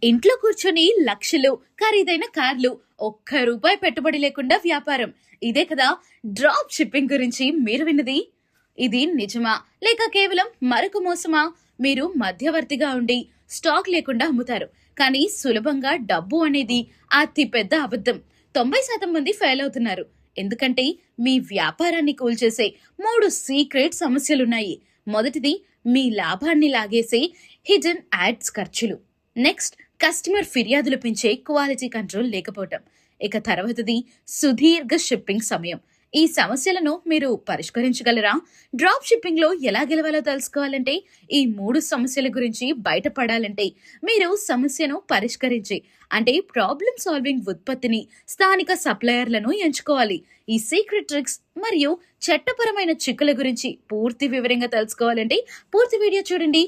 ఇంట్లో కూర్చొని లక్షలు ఖరీదైన కార్లు, ఒక్క రూపాయి పెట్టుబడి లేకుండా వ్యాపారం. ఇదే కదా డ్రాప్ షిప్పింగ్ గురించి మీరు విన్నది. ఇది నిజమా లేక కేవలం మరొక మోసమా? మీరు మధ్యవర్తిగా ఉండి స్టాక్ లేకుండా అమ్ముతారు, కానీ సులభంగా డబ్బు అనేది అతి పెద్ద అబద్ధం. 90% మంది ఫెయిల్ అవుతున్నారు ఎందుకంటే మీ వ్యాపారాన్ని కూల్చేసే 3 సీక్రెట్ సమస్యలున్నాయి. మొదటిది, మీ లాభాన్ని లాగేసే హిడెన్ యాడ్స్ ఖర్చులు. నెక్స్ట్, కస్టమర్ ఫిర్యాదులు పెంచే క్వాలిటీ కంట్రోల్ లేకపోవటం. ఇక తర్వాతది, సుదీర్ఘ షిప్పింగ్ సమయం. ఈ సమస్యలను మీరు పరిష్కరించగలరా? డ్రాప్ షిప్పింగ్ లో ఎలా గెలవాలో తెలుసుకోవాలంటే, ఈ 3 సమస్యల గురించి బయటపడాలంటే మీరు సమస్యను పరిష్కరించి అంటే ప్రాబ్లమ్ సాల్వింగ్ ఉత్పత్తిని, స్థానిక సప్లయర్లను ఎంచుకోవాలి. ఈ సీక్రెట్ ట్రిక్స్ మరియు చట్టపరమైన చిక్కుల గురించి పూర్తి వివరంగా తెలుసుకోవాలంటే పూర్తి వీడియో చూడండి.